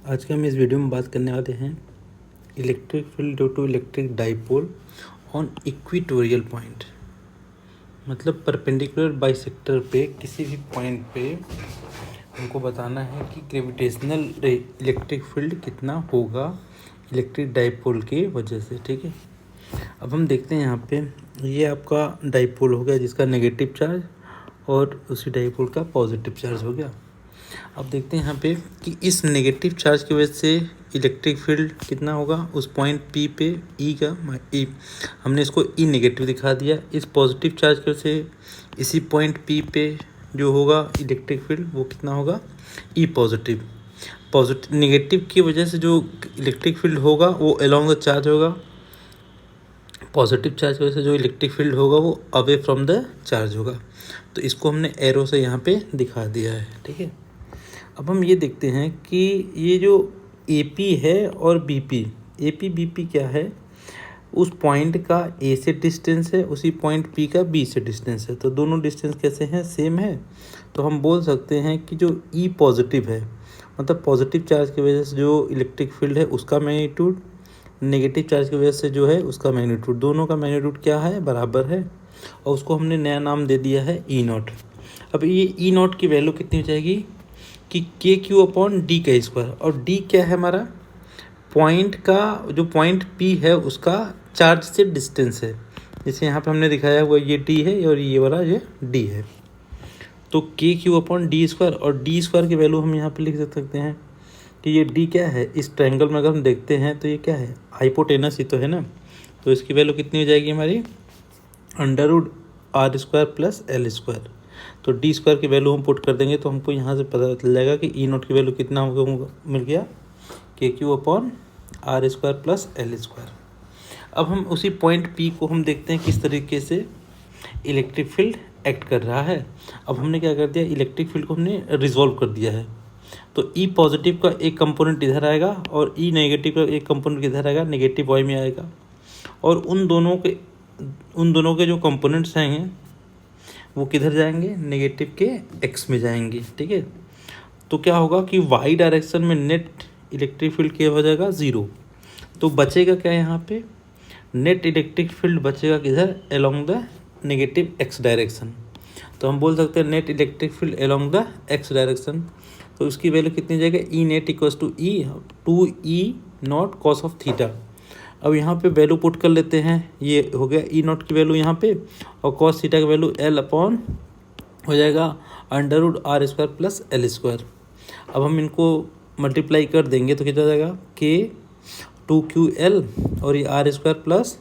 आज के हम इस वीडियो में बात करने वाले हैं electric field due to electric dipole on equatorial point. मतलब परपेंडिकुलर बाइसेक्टर पे किसी भी पॉइंट पे हमको बताना है कि ग्रेविटेशनल इलेक्ट्रिक फील्ड कितना होगा इलेक्ट्रिक डाइपोल की वजह से। ठीक है, अब हम देखते हैं यहाँ पे ये आपका डाइपोल हो गया जिसका नेगेटिव चार्ज और उसी डाइपोल का पॉजिटिव चार्ज हो गया। अब देखते हैं यहाँ पे कि इस नेगेटिव चार्ज की वजह से इलेक्ट्रिक फील्ड कितना होगा उस पॉइंट पी पे ई का ई हमने इसको ई नेगेटिव दिखा दिया। इस पॉजिटिव चार्ज की वजह से इसी पॉइंट पी पे जो होगा इलेक्ट्रिक फील्ड वो कितना होगा ई पॉजिटिव। पॉजिटिव नेगेटिव की वजह से जो इलेक्ट्रिक फील्ड होगा वो अलोंग द चार्ज होगा, पॉजिटिव चार्ज की वजह से जो इलेक्ट्रिक फील्ड होगा वो अवे फ्रॉम द चार्ज होगा। तो इसको हमने एरो से यहाँ पे दिखा दिया है। ठीक है, अब हम ये देखते हैं कि ये जो AP है और BP, AP BP क्या है, उस पॉइंट का A से डिस्टेंस है, उसी पॉइंट P का B से डिस्टेंस है। तो दोनों डिस्टेंस कैसे हैं, सेम है। तो हम बोल सकते हैं कि जो E पॉजिटिव है मतलब पॉजिटिव चार्ज की वजह से जो इलेक्ट्रिक फील्ड है उसका मैग्नीट्यूड, नेगेटिव चार्ज की वजह से जो है उसका मैग्नीट्यूड, दोनों का मैग्नीट्यूड क्या है, बराबर है। और उसको हमने नया नाम दे दिया है E0। अब ये E0 की वैल्यू कितनी हो जाएगी कि के क्यू अपॉन डी का स्क्वायर। और डी क्या है, हमारा पॉइंट का जो पॉइंट पी है उसका चार्ज से डिस्टेंस है। जैसे यहाँ पे हमने दिखाया हुआ ये डी है और ये वाला ये डी है। तो के क्यू अपॉन डी स्क्वायर, और डी स्क्वायर की वैल्यू हम यहाँ पे लिख सकते हैं कि ये डी क्या है, इस ट्रायंगल में अगर हम देखते हैं तो ये क्या है, हाइपोटेनस ही तो है ना। तो इसकी वैल्यू कितनी हो जाएगी हमारी √r² प्लस एल स्क्वायर। तो डी स्क्वायर की वैल्यू हम पुट कर देंगे तो हमको यहाँ से पता चल जाएगा कि E0 की वैल्यू कितना होगा, मिल गया KQ upon r² plus l square. अब हम उसी पॉइंट P को हम देखते हैं किस तरीके से इलेक्ट्रिक फील्ड एक्ट कर रहा है। अब हमने क्या कर दिया, इलेक्ट्रिक फील्ड को हमने रिजॉल्व कर दिया है। तो E पॉजिटिव का एक कंपोनेंट इधर आएगा और E नेगेटिव का एक कंपोनेंट इधर आएगा, नेगेटिव वाई में आएगा। और उन दोनों के जो कंपोनेंट्स हैं वो किधर जाएंगे, नेगेटिव के एक्स में जाएंगे। ठीक है, तो क्या होगा कि वाई डायरेक्शन में नेट इलेक्ट्रिक फील्ड क्या हो जाएगा, 0। तो बचेगा क्या यहाँ पे, नेट इलेक्ट्रिक फील्ड बचेगा किधर, along the negative x direction. तो हम बोल सकते हैं net electric field along the x direction. तो उसकी वैल्यू कितनी जाएगा, E net equals to E2E0 cos of theta. अब यहाँ पे वैल्यू पुट कर लेते हैं, ये हो गया E0 की वैल्यू यहाँ पे, और कॉस थीटा की वैल्यू L अपॉन हो जाएगा √r² प्लस एल स्क्वायर। अब हम इनको मल्टीप्लाई कर देंगे तो कितना जाएगा, K2QL और ये r² प्लस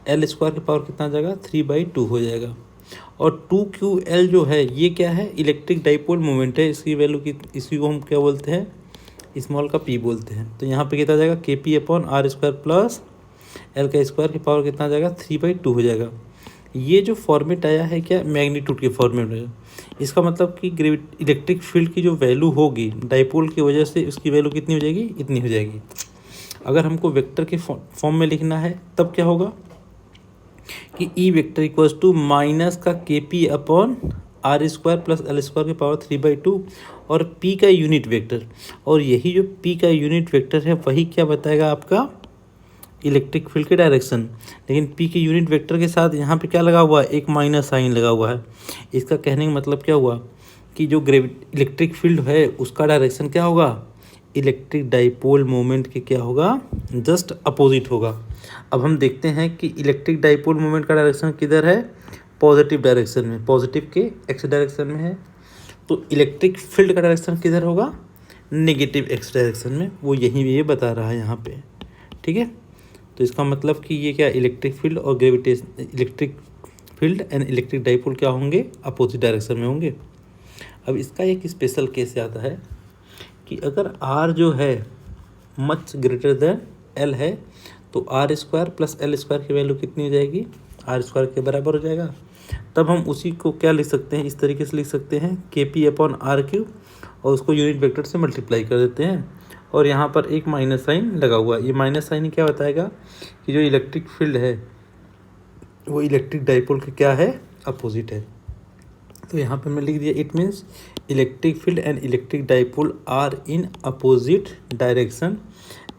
एल स्क्वायर की पावर कितना जाएगा, 3/2 हो जाएगा। और 2QL जो है ये क्या है, इलेक्ट्रिक डाइपोल मोमेंट है। इसकी वैल्यू की इसी को हम क्या बोलते हैं, स्मॉल का P बोलते हैं। तो यहाँ पे कितना जाएगा, KP upon r² plus L का स्क्वायर की पावर कितना जाएगा, 3/2 हो जाएगा। ये जो फॉर्मेट आया है क्या, मैग्नीट्यूड के फॉर्मेट में। इसका मतलब कि इलेक्ट्रिक फील्ड की जो वैल्यू होगी डाइपोल की वजह से उसकी वैल्यू कितनी हो जाएगी, इतनी हो जाएगी। अगर हमको वेक्टर के फॉर्म में लिखना है तब क्या होगा कि E vector equals to minus का KP upon r² plus l square की पावर 3/2 और P का यूनिट वेक्टर। और यही जो P का यूनिट वेक्टर है वही क्या बताएगा, आपका इलेक्ट्रिक फील्ड के डायरेक्शन। लेकिन P के यूनिट वेक्टर के साथ यहाँ पे क्या लगा हुआ है, एक माइनस साइन लगा हुआ है। इसका कहने का मतलब क्या हुआ कि जो इलेक्ट्रिक फील्ड है उसका डायरेक्शन क्या होगा, इलेक्ट्रिक डाइपोल मोमेंट के क्या होगा, जस्ट अपोजिट होगा। अब हम देखते हैं कि इलेक्ट्रिक डाइपोल मोमेंट का डायरेक्शन किधर है, पॉजिटिव डायरेक्शन में, पॉजिटिव के एक्स डायरेक्शन में है। तो इलेक्ट्रिक फील्ड का डायरेक्शन किधर होगा, नेगेटिव एक्स डायरेक्शन में। वो यही ये बता रहा है यहाँ पे। ठीक है, तो इसका मतलब कि ये क्या, इलेक्ट्रिक फील्ड और electric field and electric dipole क्या होंगे, अपोजिट डायरेक्शन में होंगे। अब इसका एक स्पेशल केस आता है कि अगर R जो है मच ग्रेटर देन L है तो r² प्लस एल स्क्वायर की वैल्यू कितनी हो जाएगी, r² के बराबर हो जाएगा। तब हम उसी को क्या लिख सकते हैं, इस तरीके से लिख सकते हैं KP अपॉन r³ और उसको यूनिट वेक्टर से मल्टीप्लाई कर देते हैं। और यहाँ पर एक माइनस साइन लगा हुआ है। ये माइनस साइन क्या बताएगा कि जो इलेक्ट्रिक फील्ड है वो इलेक्ट्रिक डाइपोल के क्या है, अपोजिट है। तो यहाँ पर मैं लिख दिया, it means electric field and electric dipole are in opposite direction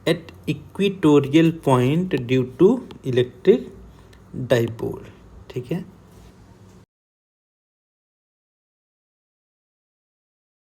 at equatorial point due to electric dipole. ठीक है।